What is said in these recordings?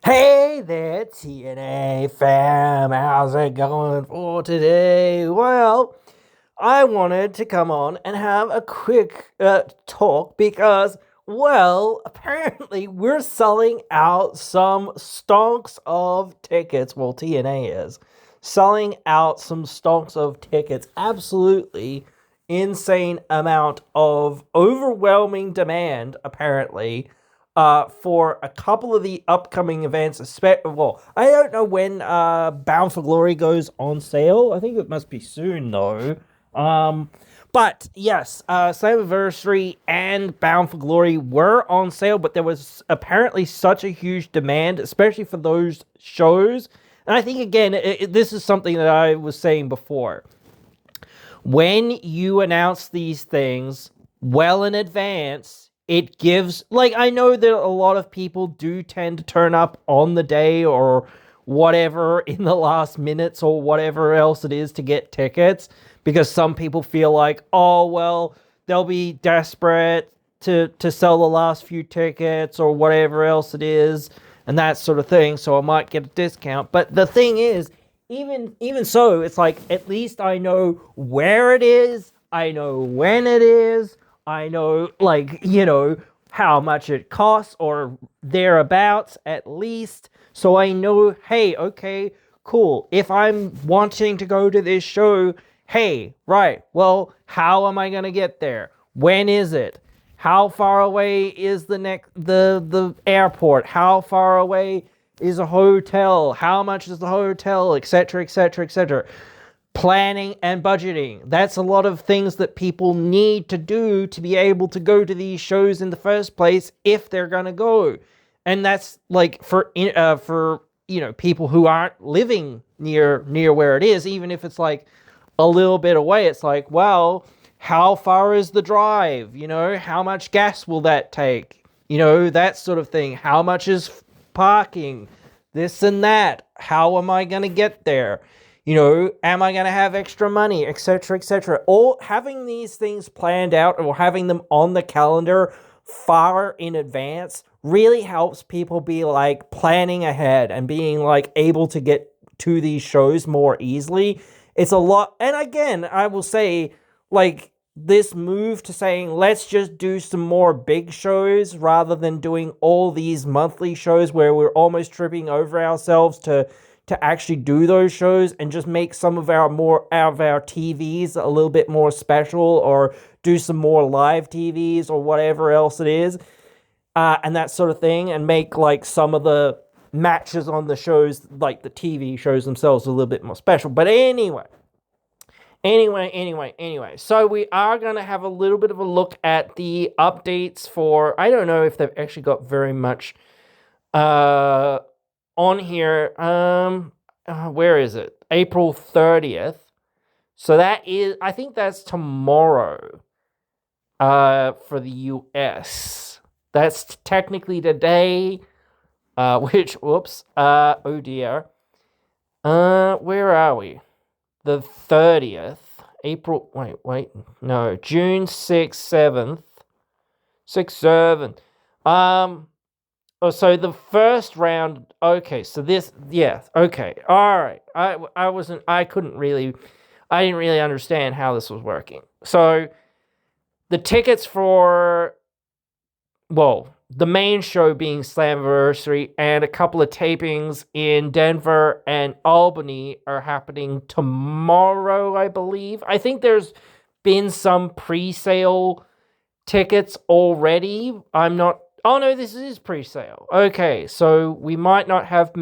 Hey there, TNA fam. How's it going for today? Well, I wanted to come on and have a quick talk because, well, apparently we're selling out some stonks of tickets. Well, TNA is selling out some stonks of tickets. Absolutely insane amount of overwhelming demand, apparently for a couple of the upcoming events. Well, I don't know when Bound for Glory goes on sale. I think it must be soon, though. But yes, Slammiversary and Bound for Glory were on sale, but there was apparently such a huge demand, especially for those shows. And I think, again, this is something that I was saying before. When you announce these things well in advance, it gives, like, I know that a lot of people do tend to turn up on the day or whatever in the last minutes or whatever else it is to get tickets, because some people feel like, oh, well, they'll be desperate to sell the last few tickets or whatever else it is and that sort of thing, so I might get a discount. But the thing is, even so, it's like, at least I know where it is, I know when it is, I know, like, how much it costs or thereabouts at least. So I know, hey, okay, cool. If I'm wanting to go to this show, hey, right, well, how am I going to get there? When is it? How far away is the airport? How far away is a hotel? How much is the hotel? Etc., etc., etc. Planning and budgeting. That's a lot of things that people need to do to be able to go to these shows in the first place if they're gonna go. And that's like for people who aren't living near where it is, even if it's like a little bit away. It's like, well, how far is the drive? How much gas will that take? That sort of thing. How much is parking? This and that. How am I going to get there? Am I going to have extra money, etc., etc. All having these things planned out or having them on the calendar far in advance really helps people be like planning ahead and being like able to get to these shows more easily. It's a lot. And again, I will say, like, this move to saying, let's just do some more big shows rather than doing all these monthly shows where we're almost tripping over ourselves to actually do those shows, and just make some of our TVs a little bit more special, or do some more live TVs or whatever else it is, and that sort of thing, and make like some of the matches on the shows, like the TV shows themselves, a little bit more special. But anyway, so we are going to have a little bit of a look at the updates for, I don't know if they've actually got very much on here. Where is it? April 30th. So that is, I think that's tomorrow for the US. That's technically today, which, whoops, oh dear. Where are we? The 30th. April, no, June 6th, 7th. 6th, 7th. Oh, so the first round, okay, so this, yeah, okay, all right. I didn't really understand how this was working. So the tickets for, well, the main show being Slammiversary and a couple of tapings in Denver and Albany are happening tomorrow, I believe. I think there's been some pre-sale tickets already. Oh no, this is pre-sale. Okay, so we might not have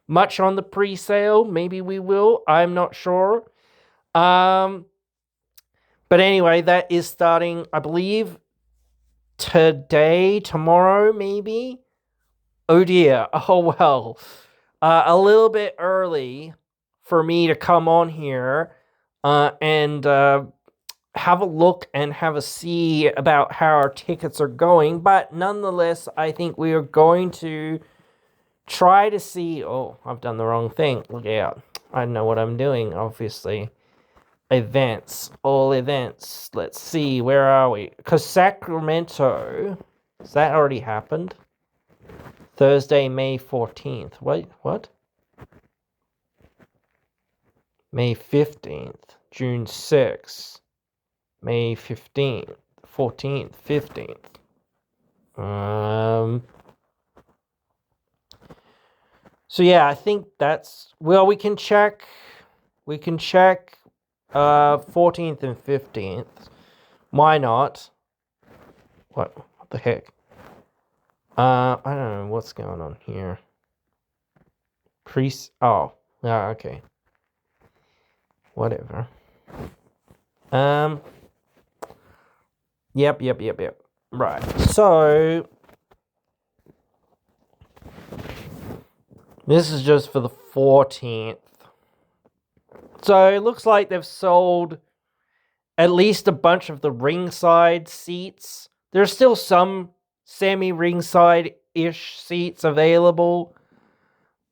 much on the pre-sale. Maybe we will. I'm not sure. But anyway, that is starting, I believe, today, tomorrow, maybe. Oh dear. Oh well. A little bit early for me to come on here and have a look and have a see about how our tickets are going. But nonetheless, I think we are going to try to see. Oh, I've done the wrong thing. Look out. I know what I'm doing, obviously. Events. All events. Let's see. Where are we? Because Sacramento. Has that already happened? Thursday, May 14th. Wait, what? May 15th, June 6th, May 15th, 14th, 15th. So yeah, I think that's, well, we can check 14th and 15th. Why not? What the heck? I don't know what's going on here. Oh, okay. Whatever. Yep. Right. So this is just for the 14th. So it looks like they've sold at least a bunch of the ringside seats. There's still some semi-ringside-ish seats available.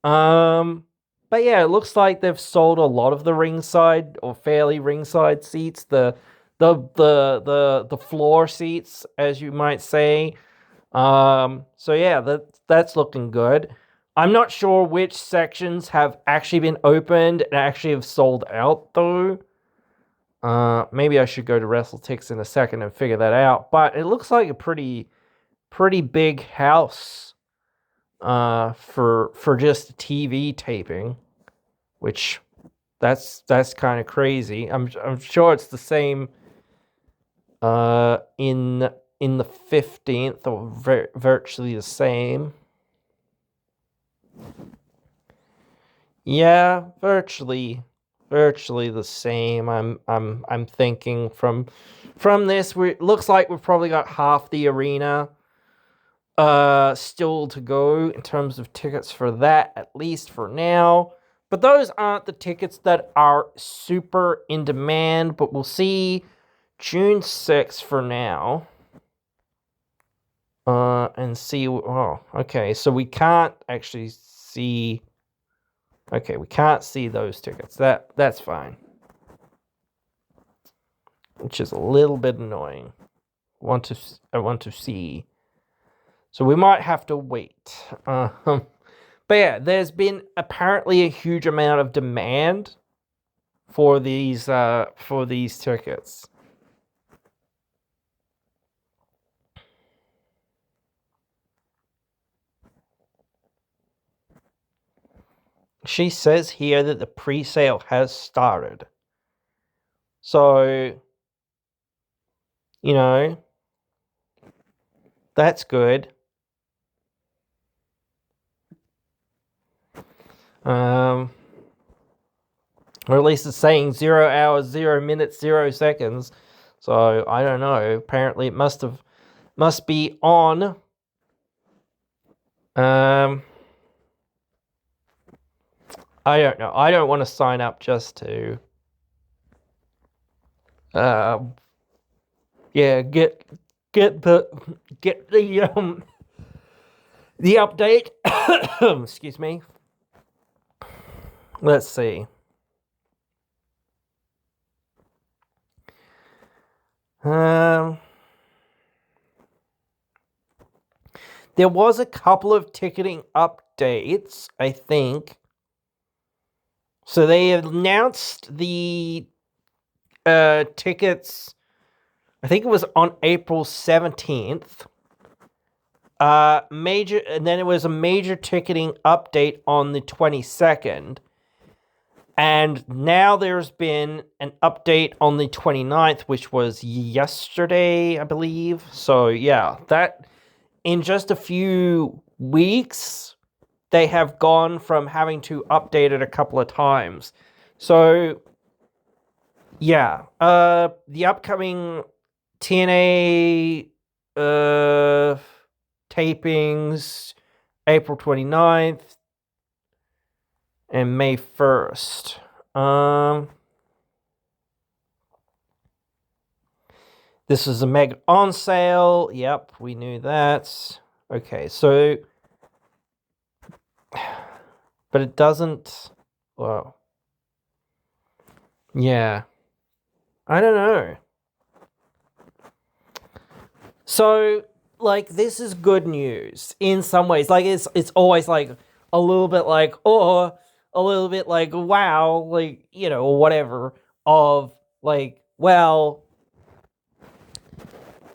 But yeah, it looks like they've sold a lot of the ringside or fairly ringside seats, the floor seats, as you might say. So yeah, that's looking good. I'm not sure which sections have actually been opened and actually have sold out though. Maybe I should go to WrestleTix in a second and figure that out. But it looks like a pretty big house for just a TV taping, which that's kind of crazy. I'm sure it's the same in the 15th, or virtually the same. Yeah, virtually the same. I'm thinking from this, it looks like we've probably got half the arena still to go in terms of tickets for that, at least for now. But those aren't the tickets that are super in demand, but we'll see June 6th for now. And see, oh, okay, so we can't actually see, okay, we can't see those tickets. That's fine. Which is a little bit annoying. I want to see. So we might have to wait. But yeah, there's been apparently a huge amount of demand for these tickets. She says here that the pre-sale has started. So, you know, that's good. Or at least it's saying 0 hours, 0 minutes, 0 seconds. So I don't know. Apparently it must be on. I don't know. I don't want to sign up just to yeah, get the update. Excuse me. Let's see. There was a couple of ticketing updates, I think. So they announced the tickets, I think it was on April 17th. And then it was a major ticketing update on the 22nd. And now there's been an update on the 29th, which was yesterday, I believe. So yeah, that in just a few weeks, they have gone from having to update it a couple of times. So yeah, the upcoming TNA tapings, April 29th and May 1st. This is a mega on sale. Yep, we knew that. Okay, so, but it doesn't, well, yeah, I don't know. So, like, this is good news in some ways. Like, it's always like a little bit like, oh, a little bit like, wow, like, you know, whatever, of like, well,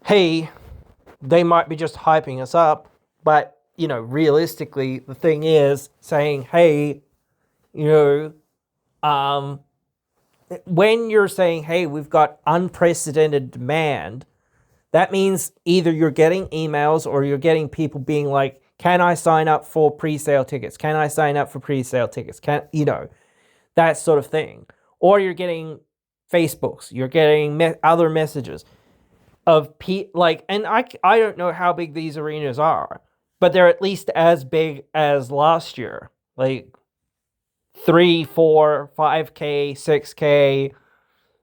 hey, they might be just hyping us up, but, you know, realistically, the thing is saying, hey, you know, when you're saying, hey, we've got unprecedented demand, that means either you're getting emails or you're getting people being like, can I sign up for pre-sale tickets? Can I sign up for pre-sale tickets? You know, that sort of thing. Or you're getting Facebooks, you're getting other messages of like, and I don't know how big these arenas are, but they're at least as big as last year. Like 3, 4, 5K, 6K,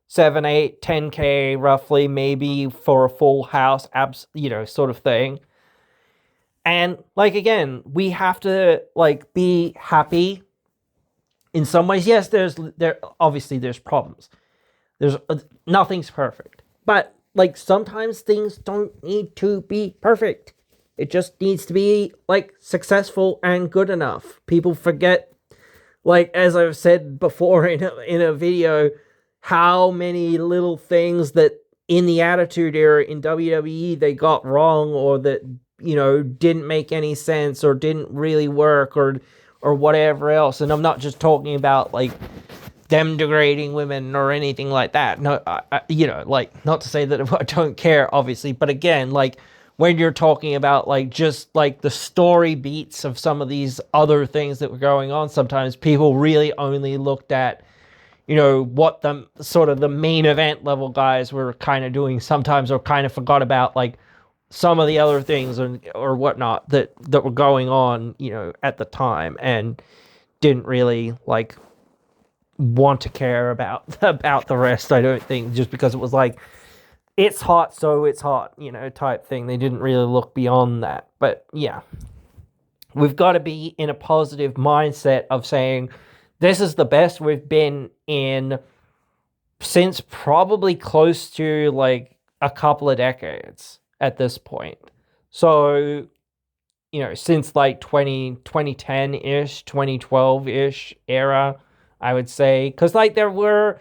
7, 8, 10K roughly, maybe for a full house, you know, sort of thing. And like, again, we have to like be happy in some ways. Yes, there obviously there's problems. There's nothing's perfect, but like sometimes things don't need to be perfect. It just needs to be like successful and good enough. People forget, like as I've said before in a video, how many little things that in the Attitude Era in WWE they got wrong, or that, you know, didn't make any sense or didn't really work, or whatever else. And I'm not just talking about like them degrading women or anything like that. No, you know, like, not to say that I don't care, obviously, but again, like when you're talking about like just like the story beats of some of these other things that were going on, sometimes people really only looked at, you know, what the sort of the main event level guys were kind of doing sometimes, or kind of forgot about like some of the other things or whatnot that were going on, you know, at the time, and didn't really like want to care about the rest. I don't think, just because it was like, it's hot, so it's hot, you know, type thing. They didn't really look beyond that. But yeah, we've got to be in a positive mindset of saying this is the best we've been in since probably close to like a couple of decades at this point. So, you know, since like 2010-ish, 2012-ish era, I would say. Because like there were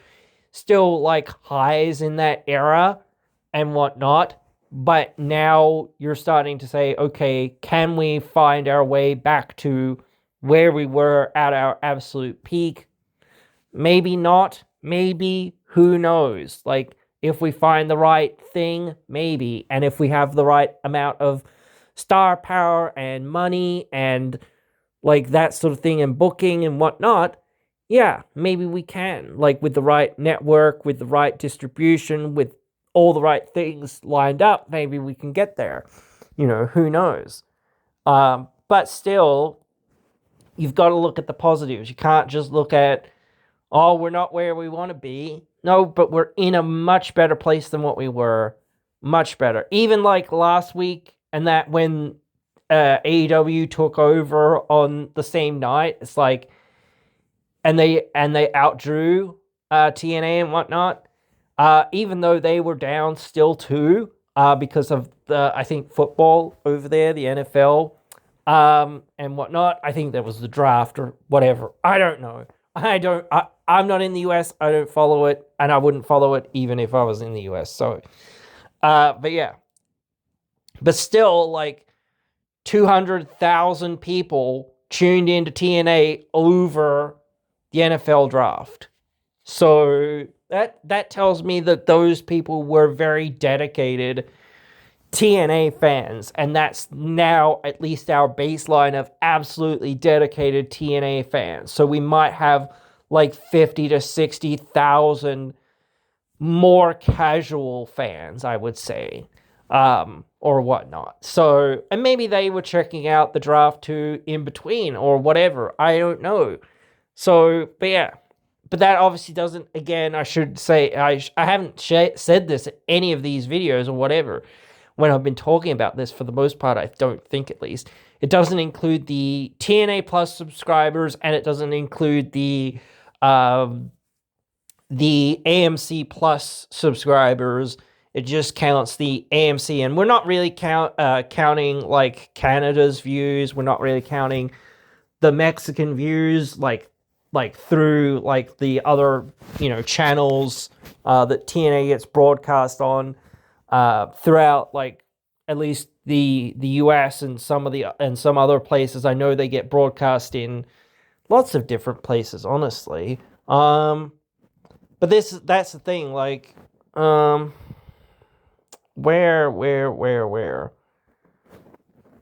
still like highs in that era and whatnot. But now you're starting to say, okay, can we find our way back to where we were at our absolute peak? Maybe not. Maybe. Who knows? Like, if we find the right thing, maybe. And if we have the right amount of star power and money and like that sort of thing, and booking and whatnot, yeah, maybe we can. Like with the right network, with the right distribution, with all the right things lined up, maybe we can get there. You know, who knows? But still, you've got to look at the positives. You can't just look at, oh, we're not where we want to be. No, but we're in a much better place than what we were. Much better. Even like last week, and that when AEW took over on the same night, it's like, and they outdrew TNA and whatnot. Even though they were down still too, because of the, I think, football over there, the NFL, and whatnot. I think that was the draft or whatever. I don't know. I'm not in the US. I don't follow it, and I wouldn't follow it even if I was in the US. So, but yeah. But still, like 200,000 people tuned into TNA over the NFL draft. So that tells me that those people were very dedicated TNA fans, and that's now at least our baseline of absolutely dedicated TNA fans. So we might have like 50 to 60,000 more casual fans, I would say, or whatnot. So, and maybe they were checking out the draft too in between or whatever. I don't know. So, but yeah. But that obviously doesn't, again, I should say, I haven't said this in any of these videos or whatever when I've been talking about this, for the most part, I don't think, at least. It doesn't include the TNA Plus subscribers, and it doesn't include the AMC Plus subscribers, It just counts the AMC, and we're not really counting like Canada's views. We're not really counting the Mexican views, like through like the other channels that TNA gets broadcast on throughout, like at least the US and some other places. I know they get broadcast in lots of different places, honestly. But that's the thing, like where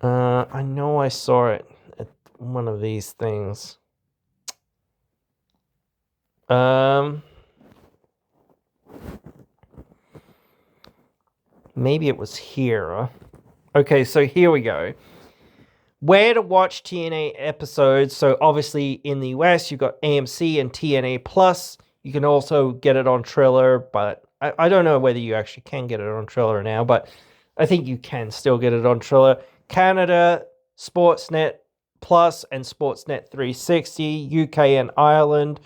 I know I saw it at one of these things. Maybe it was here. Okay, so here we go. Where to watch TNA episodes. So obviously in the US, you've got AMC and TNA Plus. You can also get it on Triller, but I don't know whether you actually can get it on Triller now, but I think you can still get it on Triller. Canada, Sportsnet Plus and Sportsnet 360. UK and Ireland,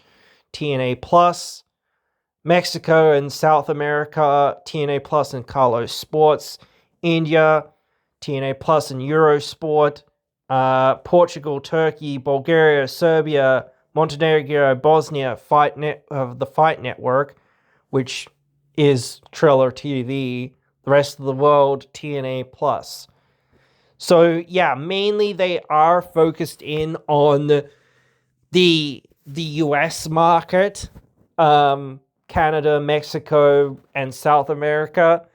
TNA Plus. Mexico and South America, TNA Plus and Carlos Sports. India, TNA Plus and Eurosport. Portugal, Turkey, Bulgaria, Serbia, Montenegro, Bosnia, the Fight Network, which is Triller TV. The rest of the world, TNA Plus. So yeah, mainly they are focused in on the US market, Canada, Mexico, and South America.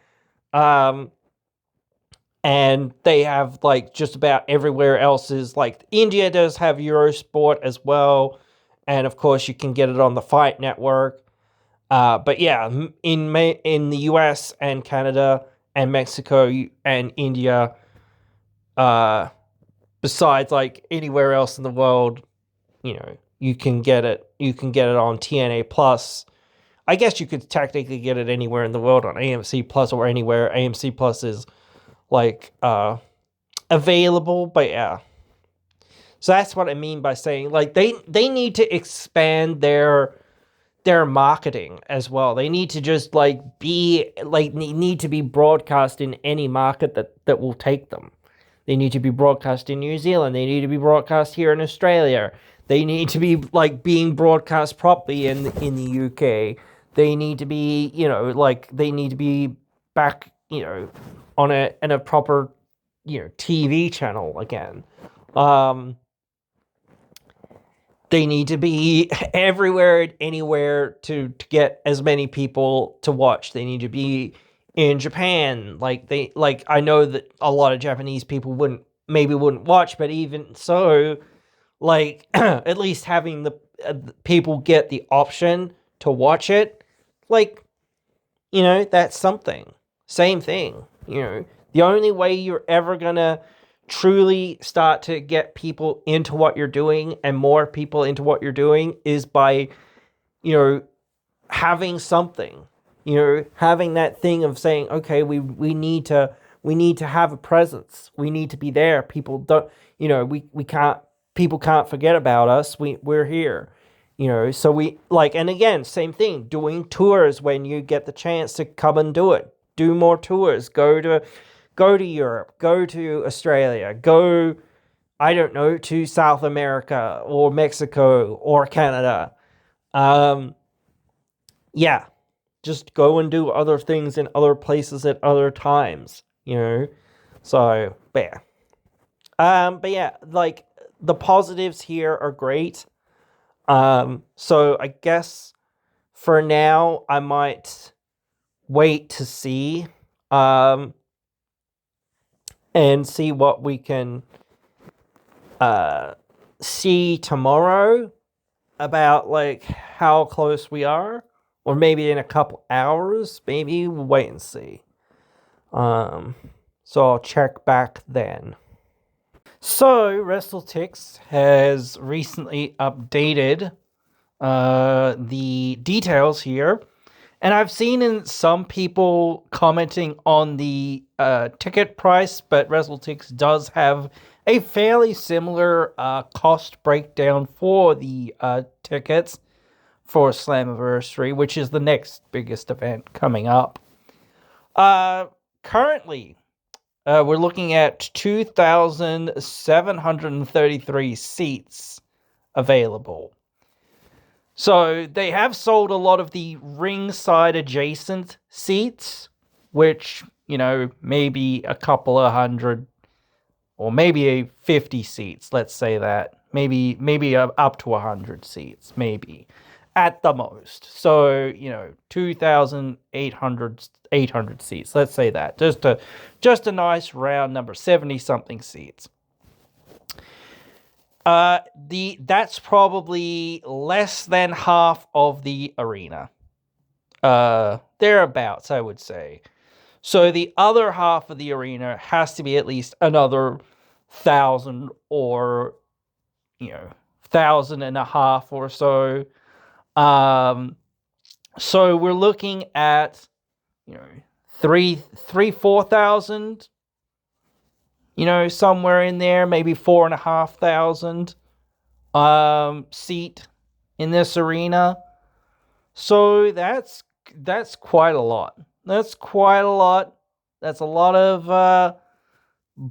And they have like just about everywhere else is like India does have Eurosport as well. And of course you can get it on the Fight Network. But yeah, in the US and Canada and Mexico and India, besides like anywhere else in the world, you can get it on TNA Plus. I guess you could technically get it anywhere in the world on AMC Plus or anywhere AMC Plus is like available, but yeah. So that's what I mean by saying like they need to expand their marketing as well. They need to just like need to be broadcast in any market that will take them. They need to be broadcast in New Zealand. They need to be broadcast here in Australia. They need to be like being broadcast properly in the UK. They need to be, they need to be back, on a proper, TV channel again. They need to be everywhere and anywhere to get as many people to watch. They need to be in Japan. I know that a lot of Japanese people wouldn't watch, but even so, like at least having the people get the option to watch it, like, that's something. Same thing, the only way you're ever gonna truly start to get people into what you're doing and more people into what you're doing is by, having something, having that thing of saying, okay, we need to have a presence. We need to be there. People don't, we can't, people can't forget about us. We're here, so we like, and again, same thing, doing tours when you get the chance to come and do it. Do more tours, go to Europe, go to Australia, go, I don't know, to South America or Mexico or Canada. Yeah, just go and do other things in other places at other times, So, but yeah, like the positives here are great. So I guess for now I might wait to see, and see what we can see tomorrow about like how close we are, or maybe in a couple hours. Maybe we'll wait and see. So I'll check back then. So WrestleTix has recently updated the details here. And I've seen some people commenting on the ticket price, but WrestleTix does have a fairly similar cost breakdown for the tickets for Slammiversary, which is the next biggest event coming up. Currently, we're looking at 2,733 seats available. So they have sold a lot of the ringside adjacent seats, which, maybe a couple of hundred or maybe 50 seats, let's say that. Maybe up to 100 seats, maybe at the most. So, 2,800 seats, let's say that. Just a nice round number, 70 something seats. That's probably less than half of the arena. Thereabouts, I would say. So the other half of the arena has to be at least another 1,000 or 1,500 or so. So we're looking at 4,000. Somewhere in there, maybe 4,500 seat in this arena. So that's quite a lot. That's quite a lot. That's a lot of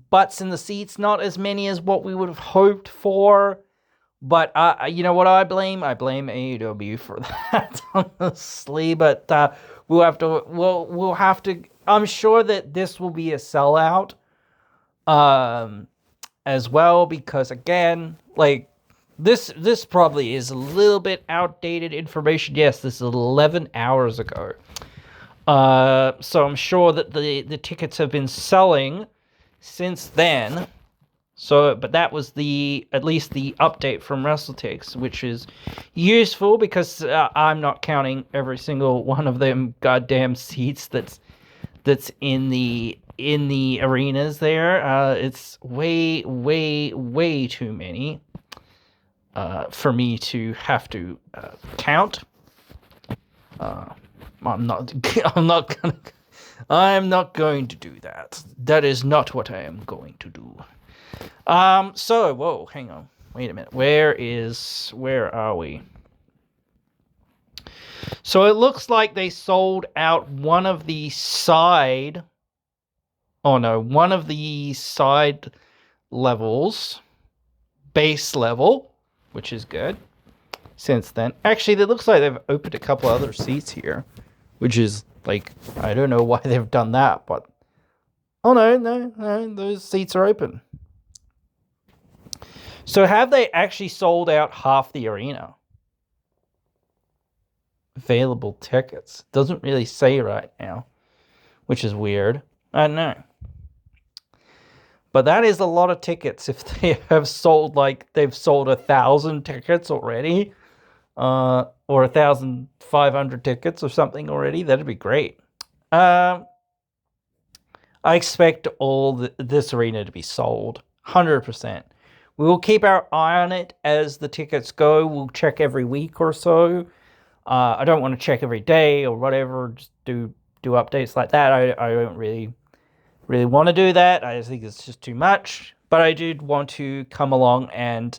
butts in the seats. Not as many as what we would have hoped for. But you know what I blame? I blame AEW for that, honestly. But we'll have to. I'm sure that this will be a sellout. As well, because again, like this probably is a little bit outdated information. Yes, this is 11 hours ago. So I'm sure that the tickets have been selling since then. So, but that was at least the update from WrestleTix, which is useful because I'm not counting every single one of them goddamn seats that's in the arenas there. It's way too many for me to have to count. I'm not going to do that. That is not what I am going to do. So, whoa, hang on. Wait a minute. Where are we? So it looks like they sold out one of the side levels, base level, which is good. Since then, actually, it looks like they've opened a couple other seats here, which is like, I don't know why they've done that, but oh no, those seats are open. So have they actually sold out half the arena? Available tickets. Doesn't really say right now, which is weird. I don't know. But that is a lot of tickets if they have sold, they've sold 1,000 tickets already, or 1,500 tickets or something already. That'd be great. I expect this arena to be sold, 100%. We will keep our eye on it as the tickets go. We'll check every week or so. I don't want to check every day or whatever. Just do updates like that. I don't really want to do that. I think it's just too much. But I did want to come along and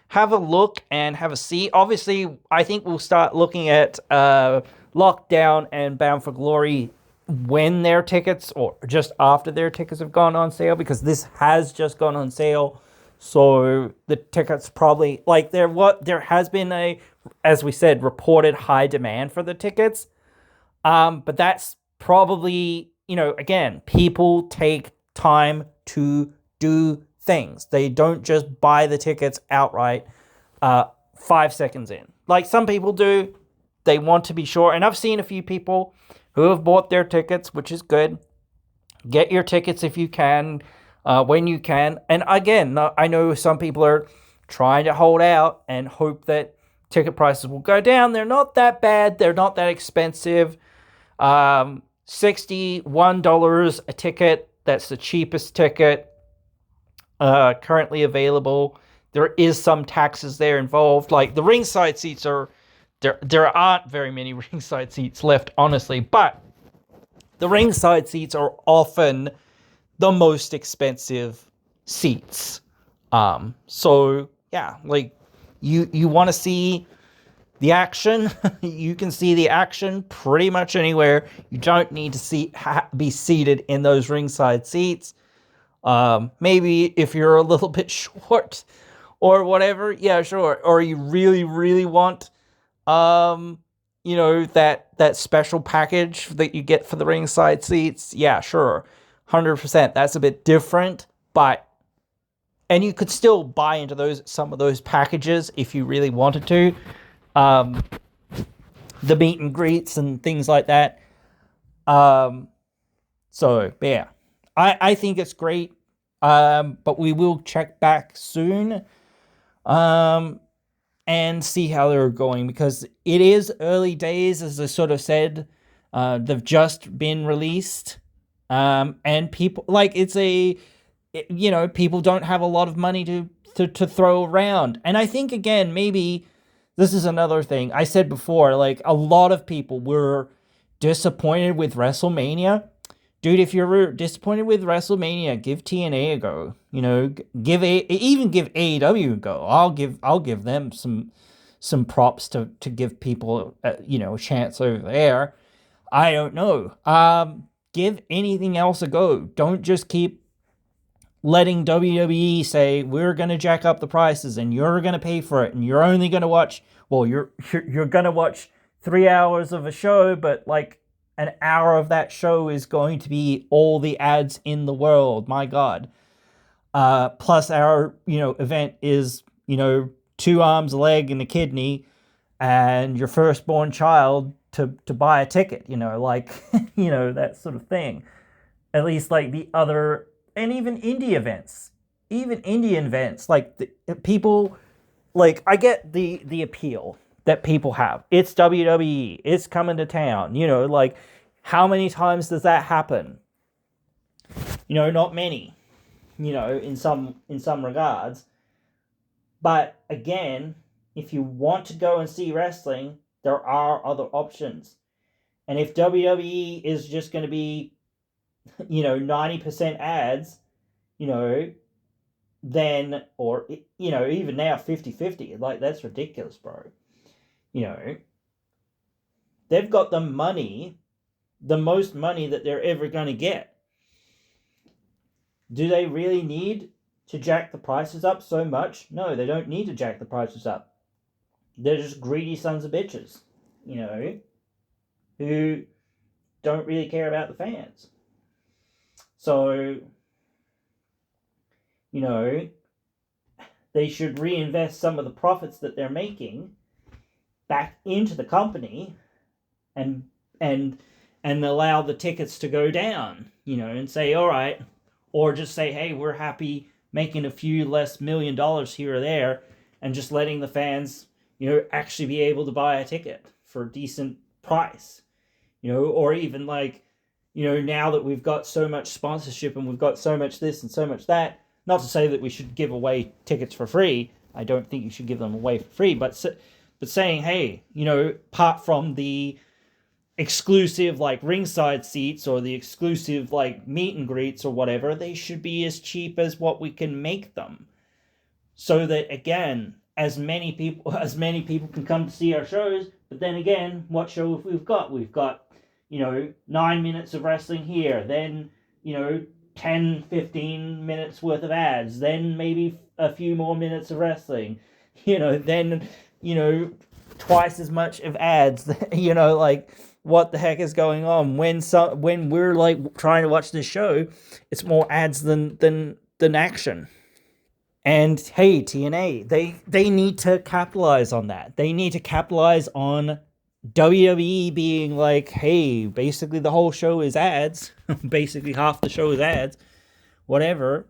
have a look and have a see. Obviously, I think we'll start looking at Lockdown and Bound for Glory when their tickets, or just after their tickets have gone on sale, because this has just gone on sale. So the tickets probably, there has been as we said, reported high demand for the tickets. But that's probably, again, people take time to do things. They don't just buy the tickets outright 5 seconds in. Like some people do. They want to be sure. And I've seen a few people who have bought their tickets, which is good. Get your tickets if you can. When you can. And again, I know some people are trying to hold out and hope that ticket prices will go down. They're not that bad. They're not that expensive. $61 a ticket. That's the cheapest ticket currently available. There is some taxes there involved. Like the ringside seats there aren't very many ringside seats left, honestly. But the ringside seats are often the most expensive seats. So yeah, like you want to see the action. You can see the action pretty much anywhere. You don't need to be seated in those ringside seats. Maybe if you're a little bit short or whatever, yeah, sure. Or you really, really want, that special package that you get for the ringside seats, yeah, sure, 100%. That's a bit different, and you could still buy into some of those packages if you really wanted to. The meet and greets and things like that. So yeah, I think it's great. But we will check back soon. And see how they're going, because it is early days, as I sort of said. They've just been released. And people, people don't have a lot of money to throw around. And I think, again, maybe this is another thing. I said before, like, a lot of people were disappointed with WrestleMania. Dude, if you're disappointed with WrestleMania, give TNA a go. Give AEW a go. I'll give them some props to give people a chance over there. I don't know. Give anything else a go. Don't just keep letting WWE say we're gonna jack up the prices and you're gonna pay for it and you're only gonna watch. Well, you're gonna watch 3 hours of a show, but like an hour of that show is going to be all the ads in the world. My God. Plus our, event is, 2 arms, a leg, and a kidney, and your firstborn child to buy a ticket, that sort of thing. At least like the other, and even indie events, even Indian events, like people, like, I get the appeal that people have. It's WWE. It's coming to town. Like, how many times does that happen? Not many. In some regards. But again, if you want to go and see wrestling, there are other options. And if WWE is just going to be, 90% ads, then, or, even now 50-50, like, that's ridiculous, bro. They've got the most money that they're ever going to get. Do they really need to jack the prices up so much? No, they don't need to jack the prices up. They're just greedy sons of bitches, who don't really care about the fans. So, they should reinvest some of the profits that they're making back into the company and allow the tickets to go down, and say, all right, or just say, hey, we're happy making a few less $1 million here or there and just letting the fans, actually be able to buy a ticket for a decent price, or even like, now that we've got so much sponsorship and we've got so much this and so much that, not to say that we should give away tickets for free. I don't think you should give them away for free, but saying, hey, apart from the exclusive like ringside seats or the exclusive like meet and greets or whatever, they should be as cheap as what we can make them, so that, again, as many people can come to see our shows. But then again, what show have we've got 9 minutes of wrestling here, then 10-15 minutes worth of ads, then maybe a few more minutes of wrestling, then twice as much of ads. Like, what the heck is going on? When we're like trying to watch this show, it's more ads than action. And hey, TNA, they need to capitalize on that. They need to capitalize on WWE being like, hey, basically the whole show is ads. Basically half the show is ads, whatever.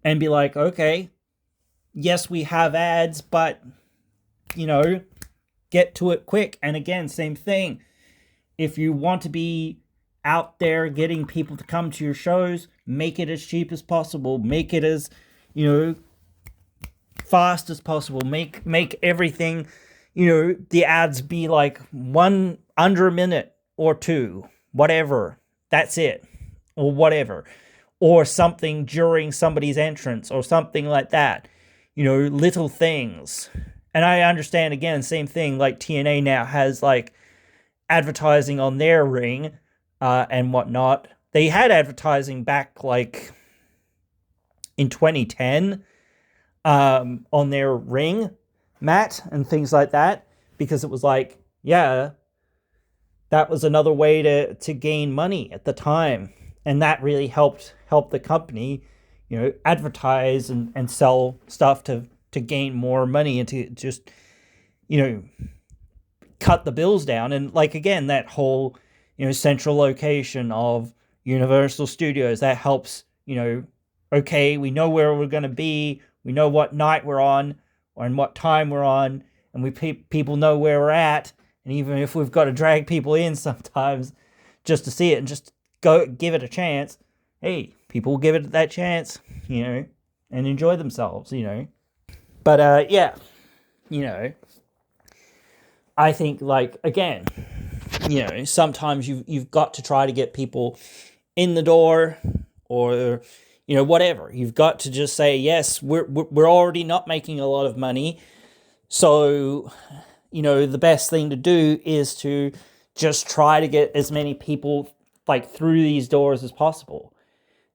And be like, okay, yes, we have ads, but get to it quick. And again, same thing. If you want to be out there getting people to come to your shows, make it as cheap as possible. Make it as, fast as possible. Make everything, the ads be like under a minute or 2, whatever. That's it. Or whatever. Or something during somebody's entrance or something like that. Little things. And I understand, again, same thing, like TNA now has like advertising on their ring and whatnot. They had advertising back like in 2010 on their ring mat and things like that, because it was like, yeah, that was another way to gain money at the time. And that really helped the company, advertise and sell stuff to gain more money and to just, cut the bills down. And like, again, that whole, central location of Universal Studios, that helps, okay, we know where we're going to be. We know what night we're on and what time we're on. And people know where we're at. And even if we've got to drag people in sometimes just to see it and just go give it a chance, hey, people will give it that chance, and enjoy themselves, But yeah, I think, like, again, sometimes you've got to try to get people in the door, or whatever. You've got to just say, yes, we're already not making a lot of money, so the best thing to do is to just try to get as many people like through these doors as possible,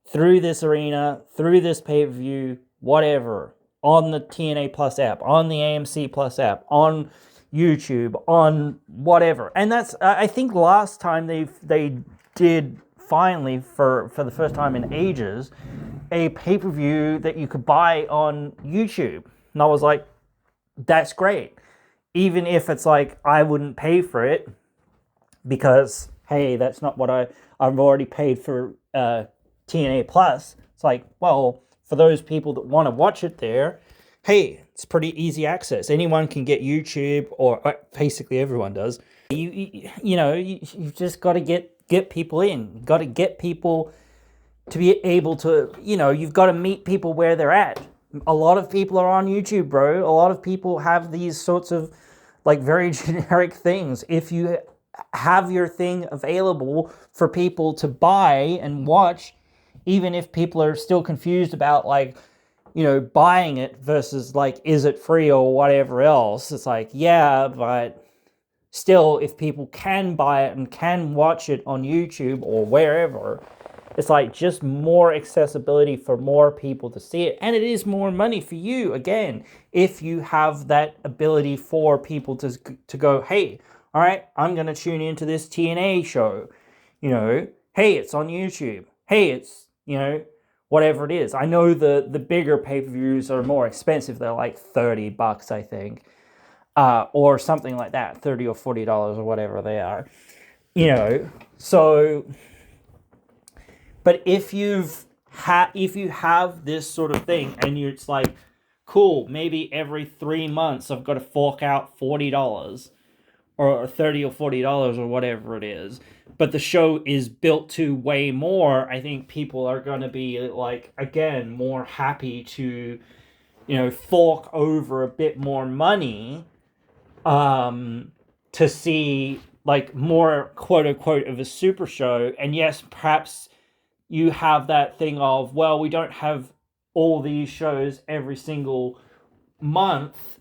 through this arena, through this pay-per-view, whatever, on the TNA Plus app, on the AMC Plus app, on YouTube, on whatever. And that's, I think last time they did finally, for the first time in ages, a pay-per-view that you could buy on YouTube. And I was like, that's great. Even if it's like, I wouldn't pay for it because, hey, that's not what I've already paid for TNA Plus. It's like, well, for those people that want to watch it there, hey, it's pretty easy access. Anyone can get YouTube, or basically everyone does. You've just got to get people in. You've got to get people to be able to, you've got to meet people where they're at. A lot of people are on YouTube, bro. A lot of people have these sorts of like very generic things. If you have your thing available for people to buy and watch, even if people are still confused about like, buying it versus like, is it free or whatever else? It's like, yeah, but still, if people can buy it and can watch it on YouTube or wherever, it's like just more accessibility for more people to see it. And it is more money for you, again, if you have that ability for people to go, hey, all right, I'm going to tune into this TNA show. Hey, it's on YouTube. Hey, it's, whatever it is. I know the bigger pay-per-views are more expensive. They're like $30, I think. Or something like that, $30 or $40 or whatever they are. So... But if you have this sort of thing, and it's like, cool, maybe every 3 months I've got to fork out $40 or $30 or $40 or whatever it is, but the show is built to way more, I think people are going to be like, again, more happy to, fork over a bit more money to see like more quote unquote of a super show. And yes, perhaps you have that thing of, well, we don't have all these shows every single month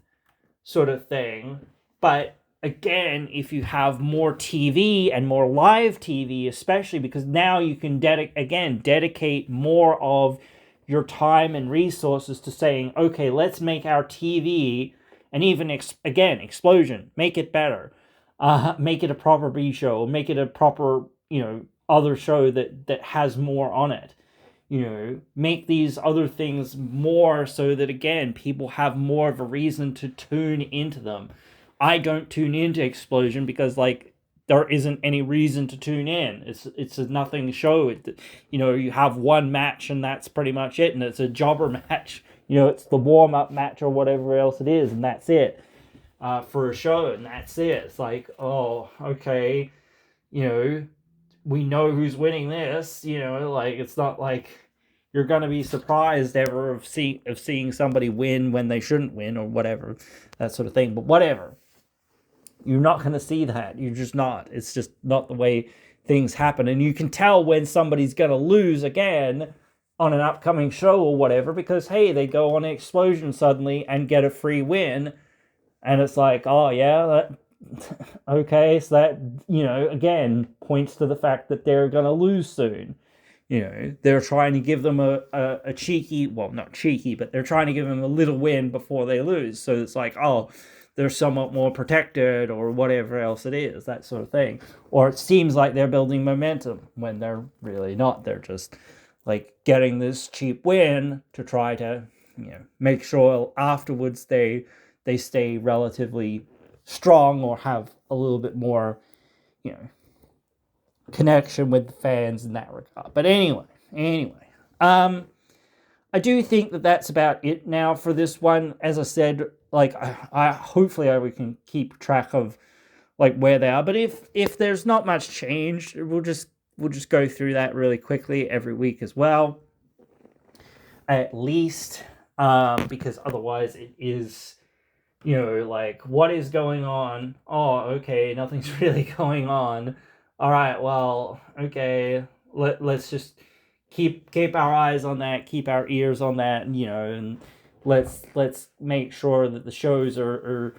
sort of thing. But again, if you have more TV and more live TV, especially because now you can dedicate more of your time and resources to saying, okay, let's make our TV, and even, Explosion, make it better. Make it a proper B show, make it a proper, other show that has more on it. Make these other things more so that, again, people have more of a reason to tune into them. I don't tune into Explosion because, like, there isn't any reason to tune in. It's a nothing show. You have one match and that's pretty much it, and it's a jobber match. It's the warm-up match or whatever else it is, and that's it for a show, and that's it. It's like, oh, okay, we know who's winning this, like, it's not like you're going to be surprised ever of seeing somebody win when they shouldn't win or whatever, that sort of thing. But whatever. You're not going to see that. You're just not. It's just not the way things happen. And you can tell when somebody's going to lose again on an upcoming show or whatever, because, hey, they go on Explosion suddenly and get a free win And it's like, oh yeah, okay, so that, again, points to the fact that they're going to lose soon. They're trying to give them a cheeky, well, not cheeky, but they're trying to give them a little win before they lose. So it's like, oh, they're somewhat more protected or whatever else it is, that sort of thing. Or it seems like they're building momentum when they're really not. They're just like getting this cheap win to try to, make sure afterwards they stay relatively strong or have a little bit more, connection with the fans in that regard. But anyway, I do think that that's about it now for this one. As I said, like I hopefully we can keep track of like where they are. But if there's not much change, we'll just go through that really quickly every week as well, at least, because otherwise it is, like, what is going on? Oh, okay, nothing's really going on. All right, well, okay, let's just keep our eyes on that, keep our ears on that, and let's make sure that the shows are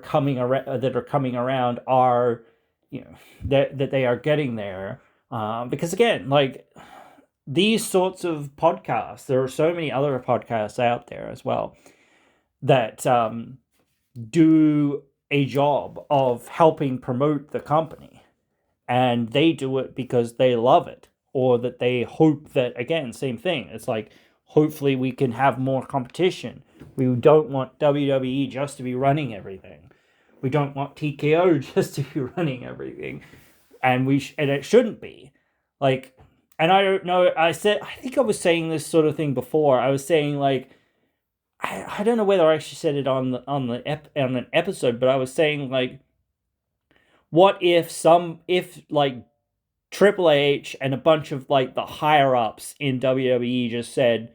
coming around, that are coming around are, that they are getting there, because again, like these sorts of podcasts, there are so many other podcasts out there as well that do a job of helping promote the company, and they do it because they love it, or that they hope that, again, same thing, it's like hopefully we can have more competition. We don't want WWE just to be running everything. We don't want TKO just to be running everything, and and it shouldn't be like. And I don't know, I think I was saying this sort of thing before. I was saying, like, I don't know whether I actually said it on an episode, but I was saying, like, what if like Triple H and a bunch of like the higher ups in WWE just said,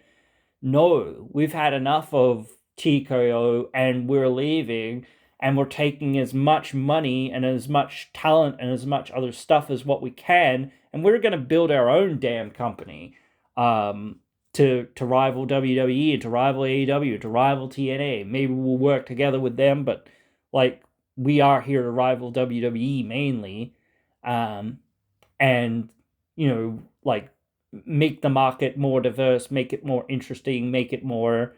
no, we've had enough of TKO and we're leaving, and we're taking as much money and as much talent and as much other stuff as what we can, and we're going to build our own damn company. To rival WWE and to rival AEW, to rival TNA. Maybe we'll work together with them, but like we are here to rival WWE mainly, and like make the market more diverse, make it more interesting, make it more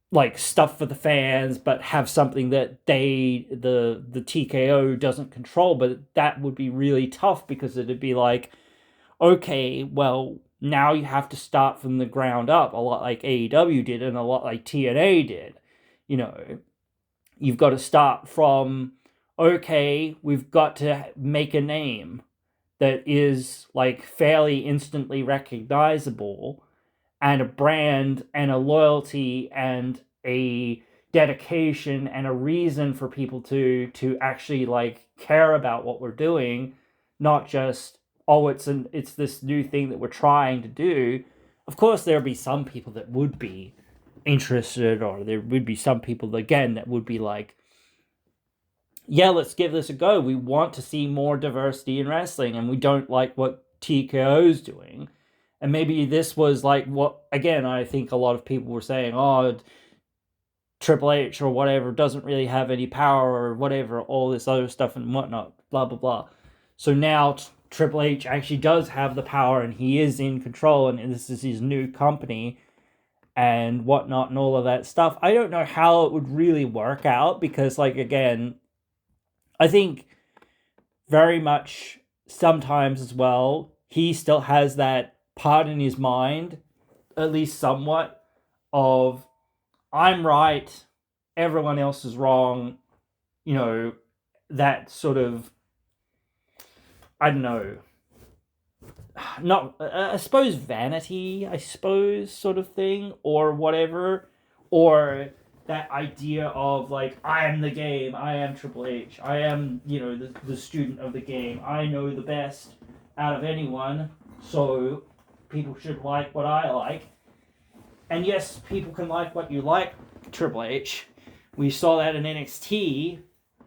like stuff for the fans, but have something that the TKO doesn't control. But that would be really tough, because it'd be like, okay, well, now you have to start from the ground up, a lot like AEW did and a lot like TNA did. You've got to start from, okay, we've got to make a name that is like fairly instantly recognizable, and a brand and a loyalty and a dedication and a reason for people to actually like care about what we're doing, not just, oh, it's this new thing that we're trying to do. Of course, there'll be some people that would be interested, or there would be some people, again, that would be like, yeah, let's give this a go. We want to see more diversity in wrestling, and we don't like what TKO's doing. And maybe this was like what, again, I think a lot of people were saying, oh, Triple H or whatever doesn't really have any power or whatever, all this other stuff and whatnot, blah, blah, blah. So now Triple H actually does have the power, and he is in control, and this is his new company and whatnot and all of that stuff. I don't know how it would really work out, because, like, again, I think very much sometimes as well, he still has that part in his mind, at least somewhat, of I'm right, everyone else is wrong, that sort of, I don't know, not, I suppose vanity, sort of thing, or whatever, or that idea of like, I am the game, I am Triple H, I am, the student of the game, I know the best out of anyone, so people should like what I like. And yes, people can like what you like, Triple H. We saw that in NXT,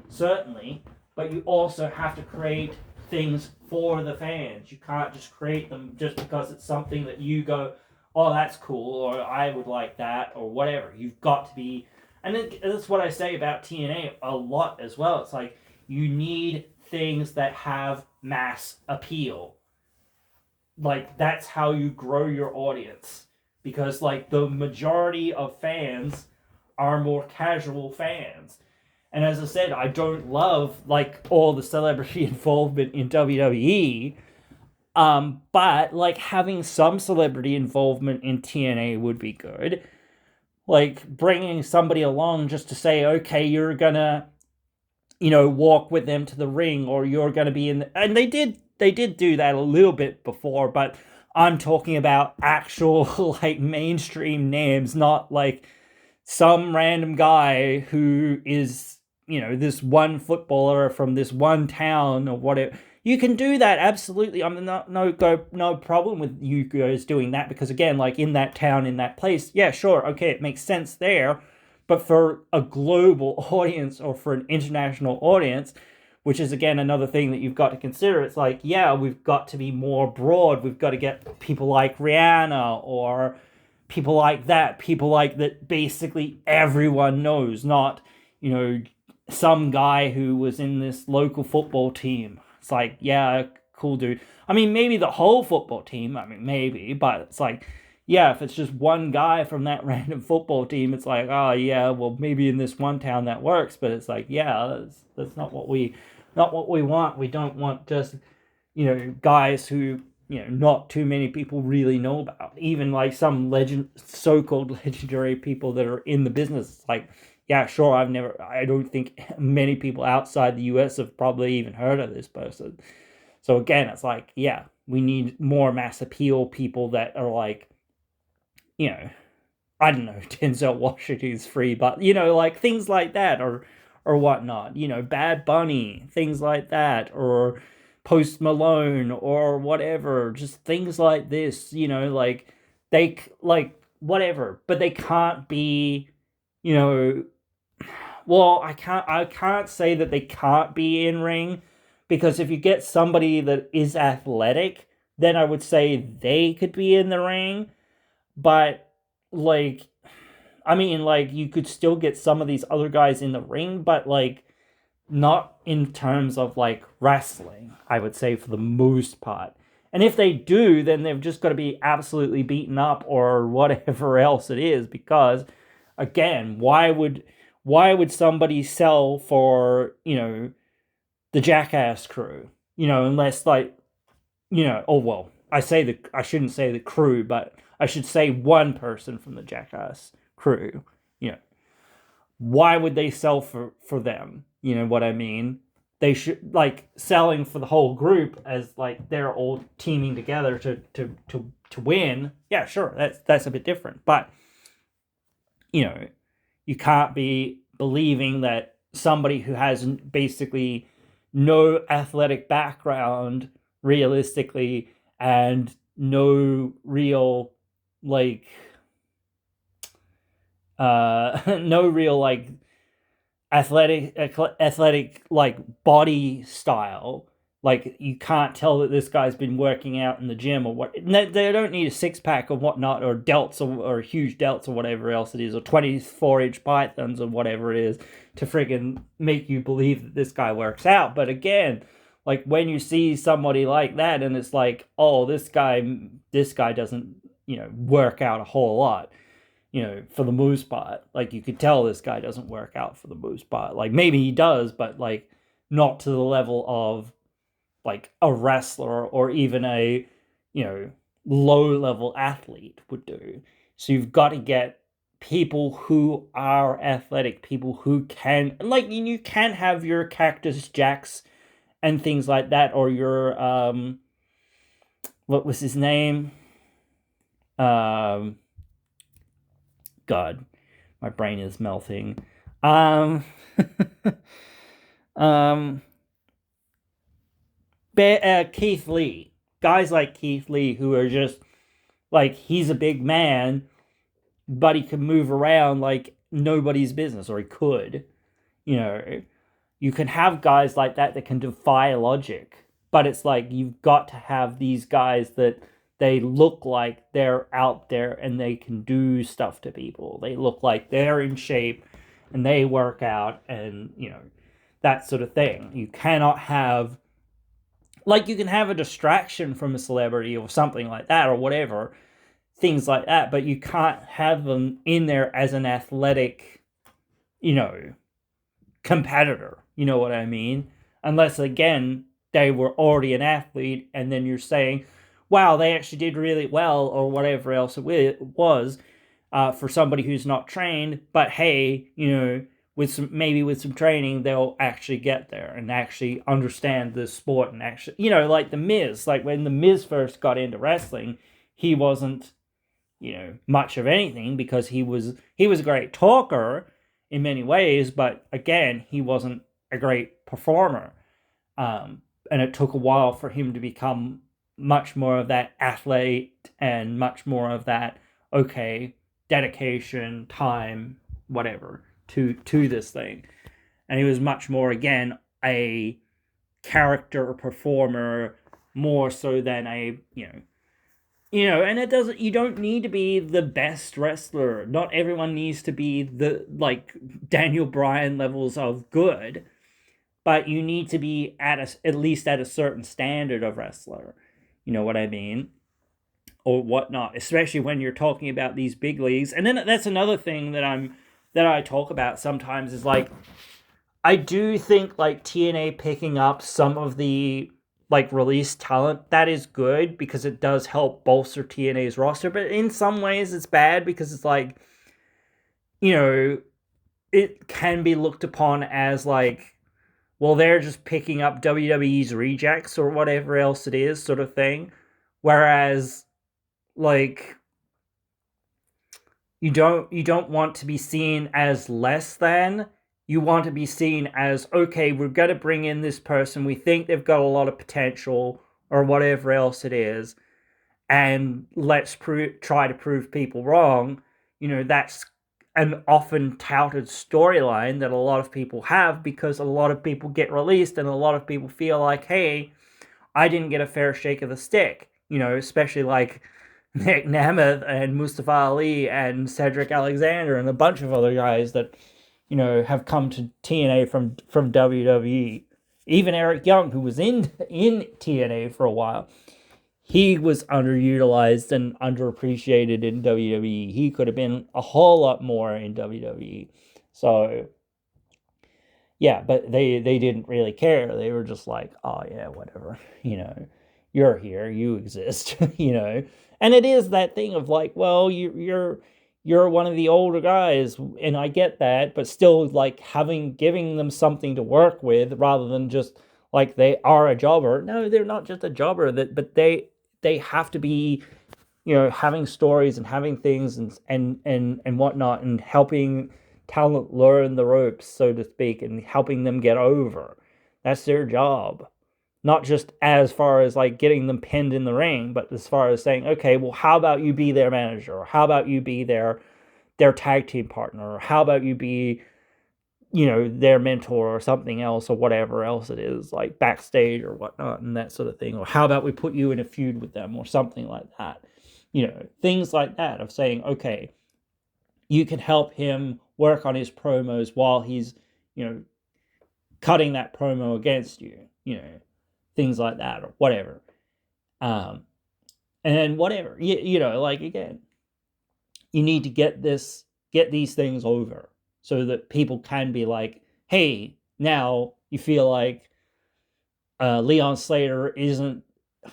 certainly, but you also have to create things for the fans. You can't just create them just because it's something that you go, oh, that's cool, or I would like that, or whatever. You've got to be, that's what I say about TNA a lot as well. It's like you need things that have mass appeal. Like that's how you grow your audience, because like the majority of fans are more casual fans. And as I said, I don't love like all the celebrity involvement in WWE. But like having some celebrity involvement in TNA would be good. Like bringing somebody along just to say, okay, you're gonna, walk with them to the ring, or you're gonna be in. And they did do that a little bit before, but I'm talking about actual like mainstream names, not like some random guy who is, this one footballer from this one town or whatever. You can do that, absolutely. I'm no problem with you guys doing that, because again, like in that town, in that place, yeah, sure, okay, it makes sense there. But for a global audience or for an international audience, which is again another thing that you've got to consider, it's like, yeah, we've got to be more broad. We've got to get people like Rihanna or people like that basically everyone knows, not, some guy who was in this local football team. It's like, yeah, cool dude. I mean, maybe the whole football team, maybe, but it's like, yeah, if it's just one guy from that random football team, it's like, oh yeah, well maybe in this one town that works, but it's like, yeah, that's not what we want. We don't want just, guys who, not too many people really know about. Even like some so-called legendary people that are in the business. It's like, yeah, sure, I don't think many people outside the US have probably even heard of this person. So again, it's like, yeah, we need more mass appeal people that are like, I don't know, Denzel Washington's free, but, like things like that, or whatnot, Bad Bunny, things like that, or Post Malone, or whatever, just things like this, like, they, like, whatever, but they can't be, well, I can't say that they can't be in ring, because if you get somebody that is athletic, then I would say they could be in the ring. But like, I mean, like, you could still get some of these other guys in the ring, but like not in terms of like wrestling, I would say, for the most part. And if they do, then they've just got to be absolutely beaten up or whatever else it is, because again, why would somebody sell for, the Jackass crew? Unless like, oh well, I shouldn't say the crew, but I should say one person from the Jackass crew. Why would they sell for them? You know what I mean? They should, like, selling for the whole group as like they're all teaming together to win. Yeah, sure, that's a bit different, but you can't be believing that somebody who has basically no athletic background realistically, and no real like no real like athletic like body style. Like, you can't tell that this guy's been working out in the gym or what. They don't need a six-pack or whatnot, or delts, or huge delts or whatever else it is, or 24-inch pythons or whatever it is, to friggin' make you believe that this guy works out. But again, like, when you see somebody like that, and it's like, oh, this guy doesn't, work out a whole lot, for the most part. Like, you could tell this guy doesn't work out for the most part. Like, maybe he does, but like not to the level of like a wrestler or even a, low level athlete would do. So you've got to get people who are athletic, people who can, like, you can have your Cactus Jacks and things like that, or your what was his name? God, my brain is melting. um Keith Lee. Guys like Keith Lee, who are just like, he's a big man, but he can move around like nobody's business, or he could. You can have guys like that can defy logic, but it's like, you've got to have these guys that they look like they're out there and they can do stuff to people. They look like they're in shape, and they work out, and that sort of thing. You cannot have, like, you can have a distraction from a celebrity or something like that, or whatever, things like that, but you can't have them in there as an athletic, competitor. You know what I mean? Unless, again, they were already an athlete, and then you're saying, wow, they actually did really well, or whatever else it was, for somebody who's not trained, but hey, with some training, they'll actually get there and actually understand the sport, and actually, like the Miz, like when the Miz first got into wrestling, he wasn't, much of anything, because he was a great talker in many ways, but again, he wasn't a great performer. And it took a while for him to become much more of that athlete, and much more of that, okay, dedication, time, whatever, to this thing. And he was much more, again, a character performer, more so than a, and it doesn't, you don't need to be the best wrestler. Not everyone needs to be the, like, Daniel Bryan levels of good, but you need to be at least at a certain standard of wrestler. You know what I mean? Or whatnot, especially when you're talking about these big leagues. And then that's another thing that I talk about sometimes, is like, I do think, like, TNA picking up some of the, like, released talent, that is good, because it does help bolster TNA's roster. But in some ways it's bad, because it's like, it can be looked upon as like, well, they're just picking up WWE's rejects or whatever else it is, sort of thing. Whereas, like, you don't want to be seen as less than. You want to be seen as, okay, we're going to bring in this person, we think they've got a lot of potential, or whatever else it is, and let's try to prove people wrong. That's an often touted storyline that a lot of people have, because a lot of people get released, and a lot of people feel like, hey, I didn't get a fair shake of the stick. Especially like Nick Nemeth and Mustafa Ali and Cedric Alexander and a bunch of other guys that, have come to TNA from WWE. Even Eric Young, who was in TNA for a while, he was underutilized and underappreciated in WWE. He could have been a whole lot more in WWE. So, yeah, but they didn't really care. They were just like, oh yeah, whatever. You're here, you exist. And it is that thing of like, well, you're one of the older guys, and I get that, but still, like, giving them something to work with, rather than just like they are a jobber. No, they're not just a jobber. But they have to be, having stories and having things, and whatnot, and helping talent learn the ropes, so to speak, and helping them get over. That's their job. Not just as far as like getting them pinned in the ring, but as far as saying, okay, well, how about you be their manager? Or how about you be their tag team partner? Or how about you be, their mentor, or something else, or whatever else it is, like backstage or whatnot, and that sort of thing. Or how about we put you in a feud with them, or something like that. Things like that, of saying, okay, you can help him work on his promos while he's, cutting that promo against you, things like that, or whatever. And then whatever, like, again, you need to get these things over, so that people can be like, hey, now you feel like Leon Slater isn't,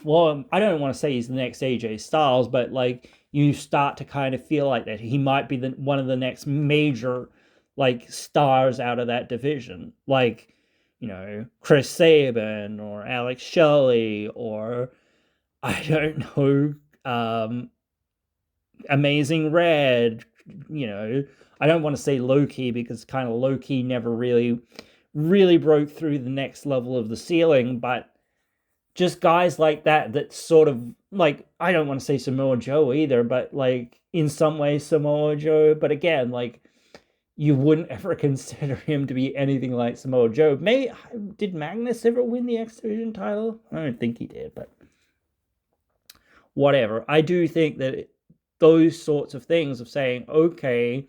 well, I don't want to say he's the next AJ Styles, but like, you start to kind of feel like that he might be one of the next major, like, stars out of that division, like, Chris Sabin or Alex Shelley, or I don't know, Amazing Red. I don't want to say Low-Key, because kind of Low-Key never really broke through the next level of the ceiling, but just guys like that sort of, like, I don't want to say Samoa Joe either, but like, in some ways Samoa Joe, but again, like, you wouldn't ever consider him to be anything like Samoa Joe. Maybe, did Magnus ever win the X Division title? I don't think he did, but whatever. I do think that those sorts of things of saying, okay,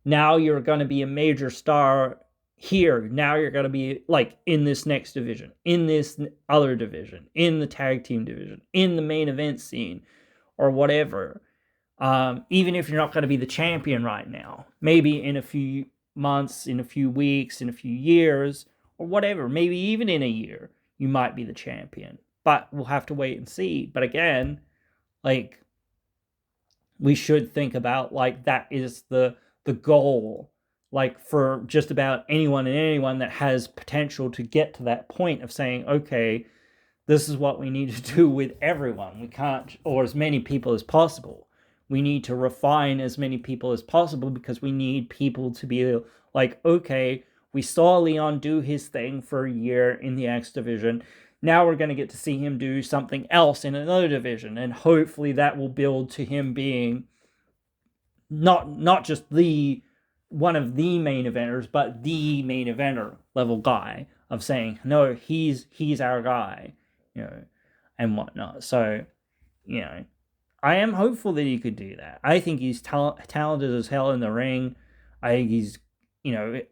now you're going to be a major star here. Now you're going to be like in this next division, in this other division, in the tag team division, in the main event scene, or whatever. Even if you're not going to be the champion right now, maybe in a few months, in a few weeks, in a few years, or whatever, maybe even in a year, you might be the champion. But we'll have to wait and see. But again, like, we should think about, like, that is the goal, like, for just about anyone and anyone that has potential to get to that point of saying, okay, this is what we need to do with everyone. We can't, or as many people as possible. We need to refine as many people as possible, because we need people to be like, okay, we saw Leon do his thing for a year in the X division. Now we're going to get to see him do something else in another division. And hopefully that will build to him being not just one of the main eventers, but the main eventer level guy, of saying, no, he's our guy, and whatnot. So, I am hopeful that he could do that. I think he's talented as hell in the ring. I think he's,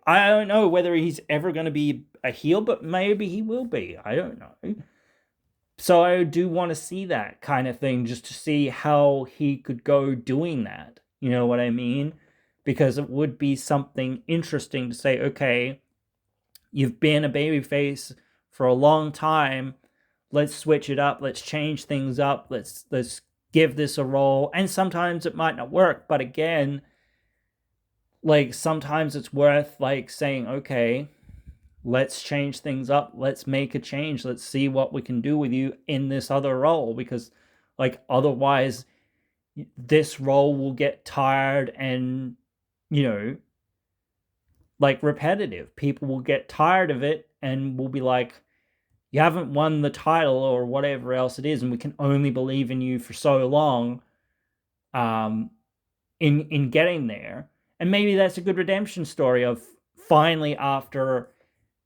I don't know whether he's ever going to be a heel, but maybe he will be. I don't know. So I do want to see that kind of thing, just to see how he could go doing that. You know what I mean? Because it would be something interesting to say, okay, you've been a babyface for a long time. Let's switch it up. Let's change things up. Let's give this a role. And sometimes it might not work. But again, like, sometimes it's worth, like, saying, okay, let's change things up. Let's make a change. Let's see what we can do with you in this other role. Because, like, otherwise this role will get tired and, like, repetitive. People will get tired of it and will be like, you haven't won the title or whatever else it is, and we can only believe in you for so long in getting there. And maybe that's a good redemption story of finally, after,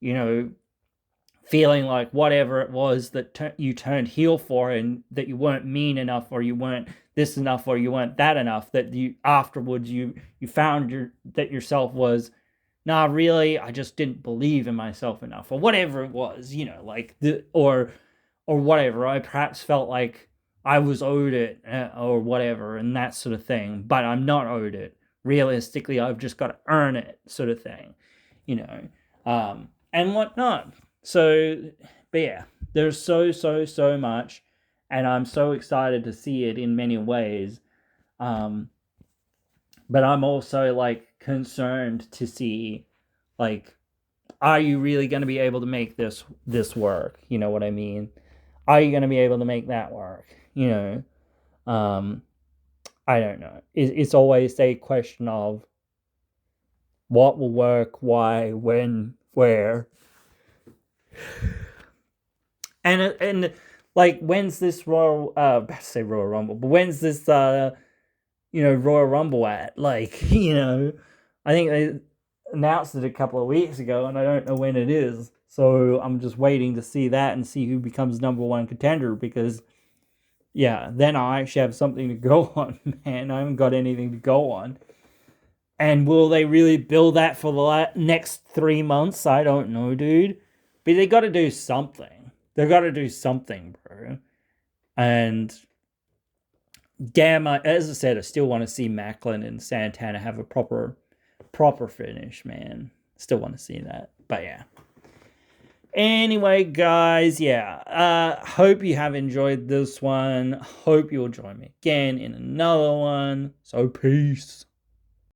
feeling like whatever it was that you turned heel for, and that you weren't mean enough, or you weren't this enough, or you weren't that enough, that you afterwards you found that yourself was, nah, really, I just didn't believe in myself enough, or whatever it was, like or whatever. I perhaps felt like I was owed it, or whatever, and that sort of thing. But I'm not owed it. Realistically, I've just got to earn it, sort of thing, and whatnot. So, but yeah, there's so much, and I'm so excited to see it in many ways. But I'm also, like, concerned to see, like, are you really going to be able to make this work? You know what I mean? Are you going to be able to make that work? I don't know. It's always a question of what will work, why, when, where. And like, when's this Royal Rumble, but when's this Royal Rumble at? Like, I think they announced it a couple of weeks ago, and I don't know when it is. So I'm just waiting to see that and see who becomes number one contender, because then I actually have something to go on, man. I haven't got anything to go on. And will they really build that for the next 3 months? I don't know, dude. But they got to do something. They got to do something, bro. And damn, as I said, I still want to see Macklin and Santana have a proper finish, man. Still want to see that. But yeah. Anyway, guys, hope you have enjoyed this one. Hope you'll join me again in another one. So peace.